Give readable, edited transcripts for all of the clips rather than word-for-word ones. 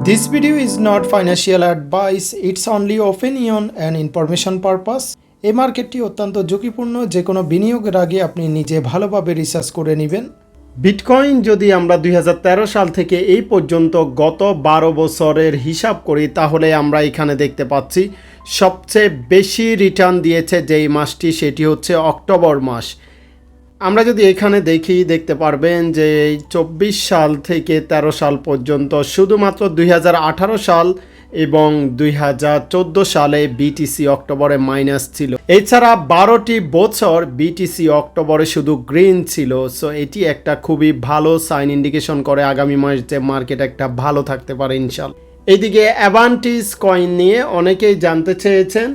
This video is not financial advice, it's only opinion and information purpose. এই মার্কেটটি অত্যন্ত ঝুঁকিপূর্ণ, যে কোনো বিনিয়োগের আগে আপনি নিজে ভালোভাবে রিসার্চ করে নেবেন। বিটকয়েন যদি আমরা 2013 সাল থেকে এই পর্যন্ত গত 12 বছরের হিসাব করি, তাহলে আমরা এখানে দেখতে পাচ্ছি সবচেয়ে বেশি রিটার্ন দিয়েছে যেই মাসটি, সেটি হচ্ছে অক্টোবর মাস। আমরা যদি এখানে দেখতে পারবেন যে 24 সাল থেকে 13 সাল পর্যন্ত শুধুমাত্র 2018 সাল এবং 2014 সালে বিটিসি অক্টোবরে মাইনাস ছিল। এছাড়া 12টি বছর বিটিসি অক্টোবরে শুধু গ্রিন ছিল। সো এটি একটা খুবই ভালো সাইন, ইন্ডিকেশন করে আগামী মাস যে মার্কেট একটা ভালো থাকতে পারে ইনশাআল্লাহ। এইদিকে অ্যাভান্টিস কয়েন নিয়ে অনেকেই জানতে চেয়েছেন।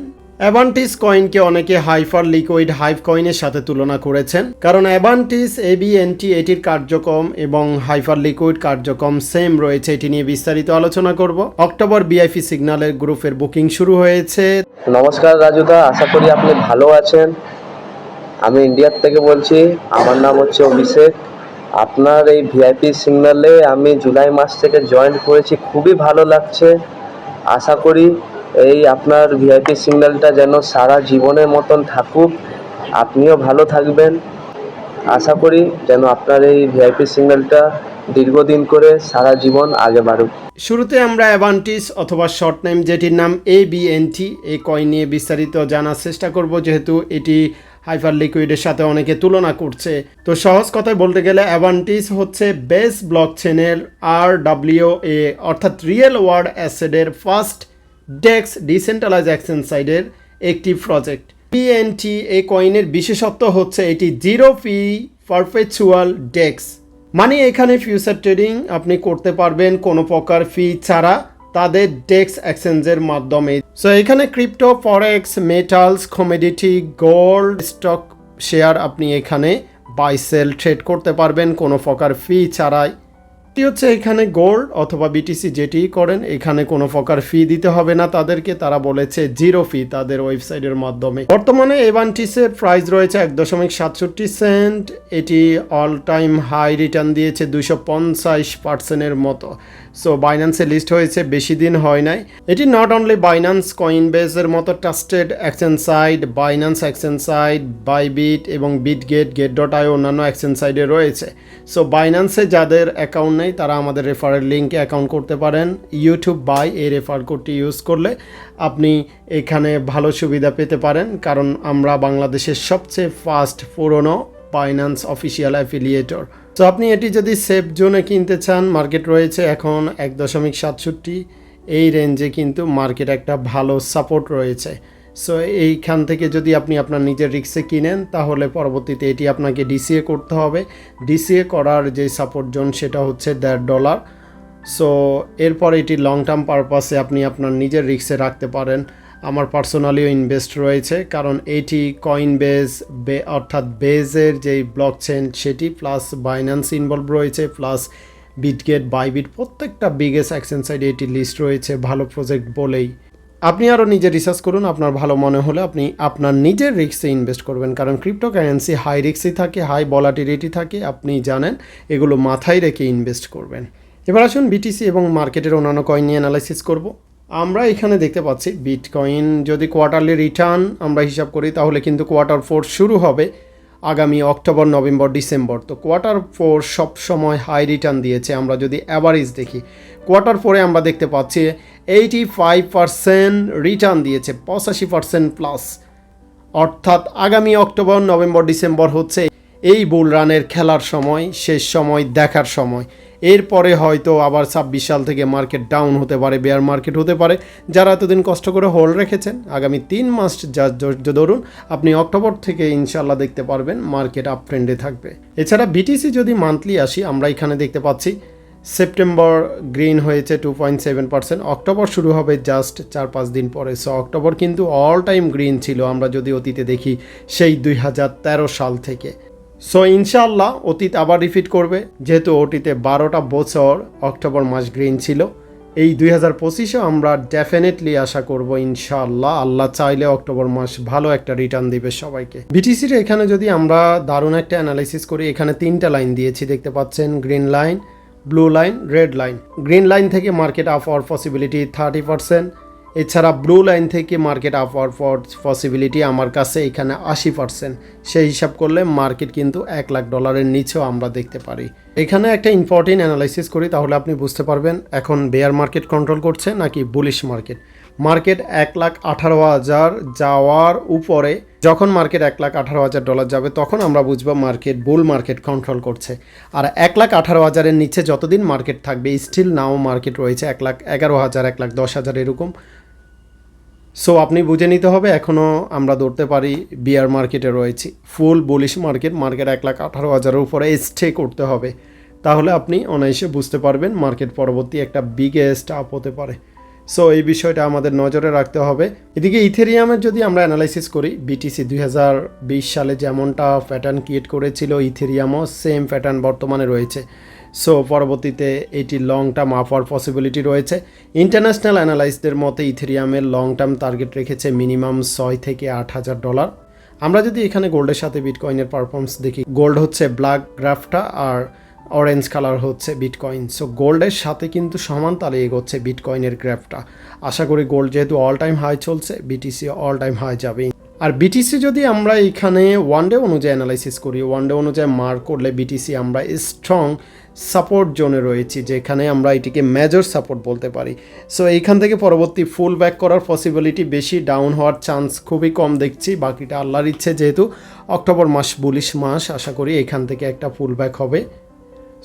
অ্যাভান্টিস কয়েনকে অনেকে হাইপার লিকুইড হাইভ কয়েনের সাথে তুলনা করেছেন, কারণ অ্যাভান্টিস এবিএনটি এটির কার্যক্রম এবং হাইপার লিকুইড কার্যক্রম সেম রয়েছে। এটি নিয়ে বিস্তারিত আলোচনা করব। অক্টোবর বিআইপি সিগন্যালের গ্রুপের বুকিং শুরু হয়েছে। নমস্কার রাজুদা, আশা করি আপনি ভালো আছেন। আমি ইন্ডিয়ার থেকে বলছি, আমার নাম হচ্ছে অভিষেক। আপনার এই ভিআইপি সিগন্যালে আমি জুলাই মাস থেকে জয়েন করেছি, খুবই ভালো লাগছে। আশা করি এই আপনার ভিআইপি সিগন্যালটা যেন সারা জীবনের মতন থাকুক, আপনিও ভালো থাকবেন। আশা করি যেন আপনার এই ভিআইপি সিগন্যালটা দীর্ঘদিন করে সারা জীবন আগে বাড়ুক। শুরুতে আমরা অ্যাভান্টিস অথবা শর্ট নেম যেটির নাম এবিএনটি এই কয়েন নিয়ে বিস্তারিত জানার চেষ্টা করব, যেহেতু এটি হাইপার লিকুইডের সাথে অনেকে তুলনা করছে। তো সহজ কথায় বলতে গেলে অ্যাভান্টিস হচ্ছে বেস ব্লক চেনের RWA অর্থাৎ রিয়েল ওয়ার্ল্ড অ্যাসেটের ফার্স্ট ডেক্স ডিসেন্ট্রালাইজ এক্সচেঞ্জ সাইডের একটি প্রজেক্ট। বিএনটি এই কয়েনের বিশেষত্ব হচ্ছে এটি জিরো ফি পারপেচুয়াল ডেক্স, মানে এখানে ফিউচার ট্রেডিং আপনি করতে পারবেন কোনো প্রকার ফি ছাড়া তাদের ডেক্স এক্সচেঞ্জের মাধ্যমে। সো এখানে crypto, forex, metals, commodity, gold, stock share আপনি এখানে বাই সেল ট্রেড করতে পারবেন কোনো প্রকার ফি ছাড়াই। এটি হচ্ছে এখানে গোল্ড অথবা বিটিসি যেটি করেন, এখানে কোনো প্রকার ফি দিতে হবে না তাদেরকে, তারা বলেছে জিরো ফি তাদের ওয়েবসাইটের মাধ্যমে। বর্তমানে এভান্টিসের প্রাইস রয়েছে 1.67 সেন্ট। এটি অল টাইম হাই রিটার্ন দিয়েছে 250% মতো। সো বাইন্যান্সে লিস্ট হয়েছে, বেশি দিন হয় নাই। এটি নট অনলি বাইন্যান্স, কয়েনবেজের মতো trusted exchange site, Binance exchange site, Bybit এবং বিটগেট, গেট.আই অন্যান্য এক্সচেঞ্জ সাইটে রয়েছে। সো বাইন্যান্সে যাদের অ্যাকাউন্ট নেই তারা আমাদের রেফারেল লিঙ্কে অ্যাকাউন্ট করতে পারেন। ইউটিউব বাই এই রেফার কোডটি ইউজ করলে আপনি এখানে ভালো সুবিধা পেতে পারেন, কারণ আমরা বাংলাদেশের সবচেয়ে ফাস্ট পুরনো বাইন্যান্স অফিসিয়াল অ্যাফিলিয়েটর। তো আপনি এটি যদি সেফ জোনে কিনতে চান, মার্কেট রয়েছে এখন 1.67, এই রেঞ্জে কিন্তু মার্কেট একটা ভালো সাপোর্ট রয়েছে। সো এইখান থেকে যদি আপনি আপনার নিজের রিস্কে কিনেন, তাহলে পরবর্তীতে এটি আপনাকে ডিসিএ করতে হবে। ডিসিএ করার যে সাপোর্ট জোন সেটা হচ্ছে $1.50। সো এরপর এটি লং টার্ম পারপাসে আপনি আপনার নিজের রিস্কে রাখতে পারেন। আমার পার্সোনালিও ইনভেস্ট রয়েছে, কারণ এটি কয়েনবেজ অর্থাৎ বেজের যেই ব্লক চেন সেটি, প্লাস বাইন্যান্স ইনভলভ রয়েছে, প্লাস বিটগেট, বাইবিট, প্রত্যেকটা বিগেস্ট এক্সচেঞ্জ সাইটে এটি লিস্ট রয়েছে ভালো প্রজেক্ট বলেই। আপনি আরও নিজে রিসার্চ করুন, আপনার ভালো মনে হলে আপনি আপনার নিজের রিস্কে ইনভেস্ট করবেন, কারণ ক্রিপ্টোকারেন্সি হাই রিস্কই থাকে, হাই ভলাটিলিটি থাকে, আপনি জানেন, এগুলো মাথায় রেখে ইনভেস্ট করবেন। এবার আসুন বিটিসি এবং মার্কেটের অন্যান্য কয়েন নিয়ে অ্যানালাইসিস করব। আমরা এখানে দেখতে পাচ্ছি বিটকয়েন যদি কোয়ার্টারলি রিটার্ন আমরা হিসাব করি, তাহলে কিন্তু Q4 শুরু হবে আগামী অক্টোবর, নভেম্বর, ডিসেম্বর। তো Q4 সবসময় হাই রিটার্ন দিয়েছে। আমরা যদি অ্যাভারেজ দেখি, Q4 আমরা দেখতে পাচ্ছি 85% রিটার্ন দিয়েছে, 85% প্লাস। অর্থাৎ আগামী অক্টোবর, নভেম্বর, ডিসেম্বর হচ্ছে এই বুল রানের খেলার সময়, শেষ সময়, দেখার সময়। এরপরে হয়তো আবার 26 সাল থেকে মার্কেট ডাউন হতে পারে, বেয়ার মার্কেট হতে পারে। যারা এতদিন কষ্ট করে হোল্ড রেখেছেন, আগামী 3 মাস ধরুন আপনি অক্টোবর থেকে ইনশাল্লাহ দেখতে পারবেন মার্কেট আপ ট্রেন্ডে থাকবে। এছাড়া বিটিসি যদি মান্থলি আসি, আমরা এখানে দেখতে পাচ্ছি সেপ্টেম্বর গ্রিন হয়েছে 2.7%, অক্টোবর শুরু হবে জাস্ট 4-5 দিন পরে। সো অক্টোবর কিন্তু অল টাইম গ্রিন ছিল আমরা যদি অতীতে দেখি, সেই 2013 সাল থেকে। সো ইনশাআল্লাহ অতীত আবার রিপিট করবে, যেহেতু ওটিতে 12টা বছর অক্টোবর মাস গ্রিন ছিল। এই 2025-এ আমরা ডেফিনেটলি আশা করব ইনশাআল্লাহ, আল্লাহ চাইলে অক্টোবর মাস ভালো একটা রিটার্ন দিবে সবাইকে। বিটিসির এখানে যদি আমরা দারুণ একটা অ্যানালাইসিস করি, এখানে 3টা লাইন দিয়েছি দেখতে পাচ্ছেন, green line, blue line, red line. Green line থেকে মার্কেট আপ হওয়ার পসিবিলিটি 30%। এছাড়া ব্লু লাইন থেকে মার্কেট আপ হওয়ার পসিবিলিটি আমার কাছে এখানে 80%। সেই হিসাব করলে মার্কেট কিন্তু $1,00,000 নিচেও আমরা দেখতে পারি। এখানে একটা ইম্পর্টেন্ট অ্যানালাইসিস করি, তাহলে আপনি বুঝতে পারবেন এখন বেয়ার মার্কেট কন্ট্রোল করছে নাকি বুলিশ মার্কেট। মার্কেট $1,18,000 যাওয়ার উপরে, যখন মার্কেট $1,18,000 যাবে তখন আমরা বুঝবো মার্কেট বুল মার্কেট কন্ট্রোল করছে। আর $1,18,000-এর নিচে যতদিন মার্কেট থাকবে, স্টিল নাও মার্কেট রয়েছে $1,11,000, $1,10,000 এরকম। সো আপনি বুঝে নিতে হবে এখনও আমরা ধরতে পারি বিয়ার মার্কেটে রয়েছি। ফুল বুলিশ মার্কেট, মার্কেট $1,18,000-এর উপরে স্টে করতে হবে, তাহলে আপনি অনায়াসে বুঝতে পারবেন মার্কেট পরবর্তী একটা বিগেস্ট আপ হতে পারে। সো এই বিষয়টা আমাদের নজরে রাখতে হবে। এদিকে ইথেরিয়ামের যদি আমরা অ্যানালাইসিস করি, বিটিসি 2020 সালে যেমনটা প্যাটার্ন ক্রিয়েট করেছিল, ইথেরিয়ামও সেম প্যাটার্ন বর্তমানে রয়েছে। সো পরবর্তীতে এটি লং টার্ম আপ হওয়ার পসিবিলিটি রয়েছে। ইন্টারন্যাশনাল অ্যানালাইসদের মতে ইথেরিয়ামের লং টার্ম টার্গেট রেখেছে মিনিমাম $6,000 থেকে $8,000। আমরা যদি এখানে গোল্ডের সাথে বিটকয়েনের পারফরমেন্স দেখি, গোল্ড হচ্ছে ব্ল্যাক গ্রাফটা আর অরেঞ্জ কালার হচ্ছে বিটকয়েন। সো গোল্ডের সাথে কিন্তু সমান তালে এগোচ্ছে বিটকয়েনের গ্রাফটা। আশা করি গোল্ড যেহেতু অল টাইম হাই চলছে, বিটিসি অল টাইম হাই যাবে। আর বিটিসি যদি আমরা এখানে ওয়ান ডে অনুযায়ী অ্যানালাইসিস করি, ওয়ান ডে অনুযায়ী মার্ক করলে বিটিসি আমরা স্ট্রং সাপোর্ট জোনে রয়েছি, যেখানে আমরা এটিকে মেজর সাপোর্ট বলতে পারি। সো এইখান থেকে পরবর্তী ফুল ব্যাক করার পসিবিলিটি বেশি, ডাউন হওয়ার চান্স খুবই কম দেখছি। বাকিটা আল্লাহর ইচ্ছে, যেহেতু অক্টোবর মাস বুলিশ মাস, আশা করি এখান থেকে একটা ফুল ব্যাক হবে।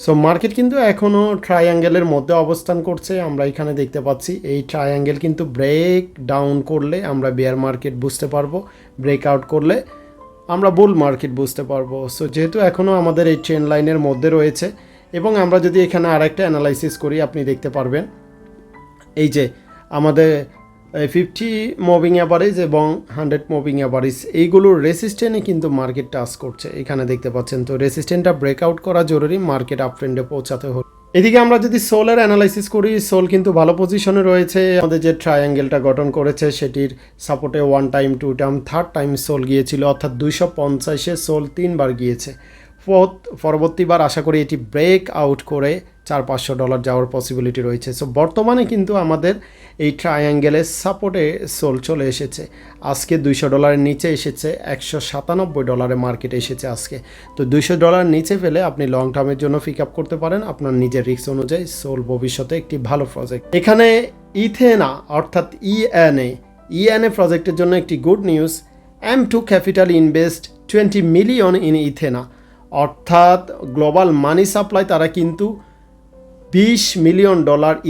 সো মার্কেট কিন্তু এখনও ট্রায়াঙ্গেলের মধ্যে অবস্থান করছে। আমরা এখানে দেখতে পাচ্ছি এই ট্রায়াঙ্গেল কিন্তু ব্রেক ডাউন করলে আমরা বেয়ার মার্কেট বুঝতে পারবো, ব্রেক আউট করলে আমরা বুল মার্কেট বুঝতে পারবো। সো যেহেতু এখনও আমাদের এই ট্রেন্ড লাইনের মধ্যে রয়েছে, এবং আমরা যদি এখানে আরেকটা অ্যানালাইসিস করি, আপনি দেখতে পারবেন এই যে আমাদের 50 মুভিং অ্যাভারেজ এবং 100 মুভিং অ্যাভারেজ, এইগুলোর রেসিস্টেন্টে কিন্তু মার্কেট টাচ করছে, এখানে দেখতে পাচ্ছেন। তো রেসিস্টেন্টটা ব্রেকআউট করা জরুরি মার্কেট আপ ট্রেন্ডে পৌঁছাতে হলে। এদিকে আমরা যদি সোলের অ্যানালাইসিস করি, সোল কিন্তু ভালো পজিশনে রয়েছে। আমাদের যে ট্রায়াঙ্গেলটা গঠন করেছে সেটির সাপোর্টে 1 time 2 time 3rd time soul গিয়েছিল, অর্থাৎ 250-এ সোল 3 বার গিয়েছে। পরবর্তীবার আশা করি এটি ব্রেক আউট করে $400-500 যাওয়ার পসিবিলিটি রয়েছে। সো বর্তমানে কিন্তু আমাদের এই ট্রায়াঙ্গেলের সাপোর্টে সোল চলে এসেছে। আজকে $200 নিচে এসেছে, $197 মার্কেটে এসেছে আজকে। তো $200 নিচে ফেলে আপনি লং টার্মের জন্য পিক আপ করতে পারেন আপনার নিজের রিস্ক অনুযায়ী। সোল ভবিষ্যতে একটি ভালো প্রজেক্ট। এখানে ইথেনা অর্থাৎ ইএনএ প্রজেক্টের জন্য একটি good news. M2 capital invest $20 million in Ethena, অর্থাৎ গ্লোবাল মানি সাপ্লাই তারা কিন্তু $20 মিলিয়ন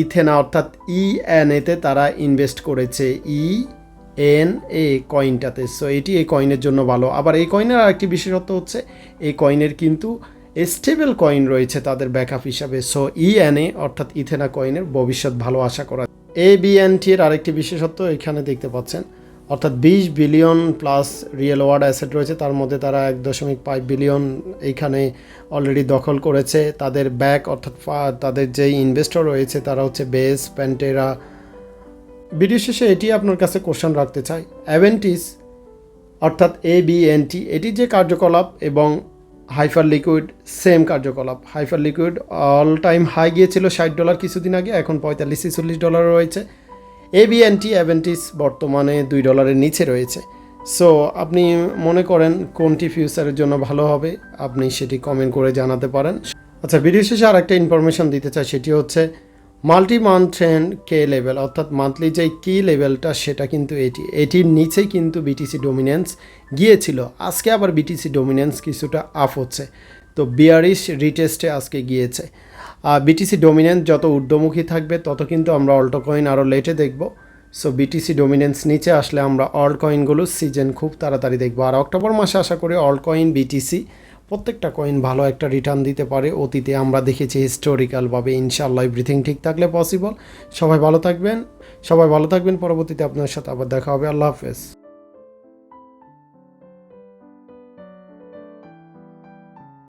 ইথেনা অর্থাৎ ইএনএতে তারা ইনভেস্ট করেছে, ইএনএ কয়েনটাতে। সো এটি এই কয়েনের জন্য ভালো। আবার এই কয়েনের আরেকটি বিশেষত্ব হচ্ছে এই কয়েনের কিন্তু স্টেবল কয়েন রয়েছে তাদের ব্যাকআপ হিসাবে। সো ইএনএ অর্থাৎ ইথেনা কয়েনের ভবিষ্যৎ ভালো আশা করা। ABNT এর আরেকটি বিশেষত্ব এখানে দেখতে পাচ্ছেন, অর্থাৎ 20 billion plus real world asset রয়েছে, তার মধ্যে তারা 1.5 বিলিয়ন এইখানে অলরেডি দখল করেছে। তাদের ব্যাক অর্থাৎ তাদের যেই ইনভেস্টর রয়েছে তারা হচ্ছে বেস, প্যান্টেরা। ভিডিও শেষে এটি আপনার কাছে কোশ্চেন রাখতে চাই, অ্যাভেন্টিস অর্থাৎ ABNT এটি যে কার্যকলাপ এবং হাইপার লিকুইড সেম কার্যকলাপ। Hyperliquid all time high গিয়েছিল $60 কিছুদিন আগে, এখন $45-46 রয়েছে। অ্যাভেন্টিস বর্তমানে $2 নিচে রয়েছে। সো আপনি মনে করেন কোনটি ফিউচারের জন্য ভালো হবে, আপনি সেটি কমেন্ট করে জানাতে পারেন। আচ্ছা, ভিডিও শেষে আর একটা ইনফরমেশন দিতে চাই, সেটি হচ্ছে মাল্টি মান্থ ট্রেন্ড কে লেভেল, অর্থাৎ মান্থলি যে কি লেভেলটা সেটা কিন্তু এটির নিচেই কিন্তু বিটিসি ডোমিনেন্স গিয়েছিল। আজকে আবার বিটিসি ডোমিনেন্স কিছুটা আপ হচ্ছে, তো বিয়ারিশ রিটেস্টে আজকে গিয়েছে। বিটিসি ডোমিনেন্স যত ঊর্ধ্বমুখী থাকবে তত কিন্তু আমরা অল্টো কয়েন আরও লেটে দেখব। সো বিটিসি ডোমিনেন্স নিচে আসলে আমরা অল্ট কয়েনগুলোর সিজন খুব তাড়াতাড়ি দেখব। আর অক্টোবর মাসে আশা করি অল্ট কয়েন বিটিসি প্রত্যেকটা কয়েন ভালো একটা রিটার্ন দিতে পারে। অতীতে আমরা দেখেছি হিস্টোরিক্যালভাবে। ইনশাআল্লাহ এভরিথিং ঠিক থাকলে পসিবল। সবাই ভালো থাকবেন, পরবর্তীতে আপনার সাথে আবার দেখা হবে। আল্লাহ হাফেজ।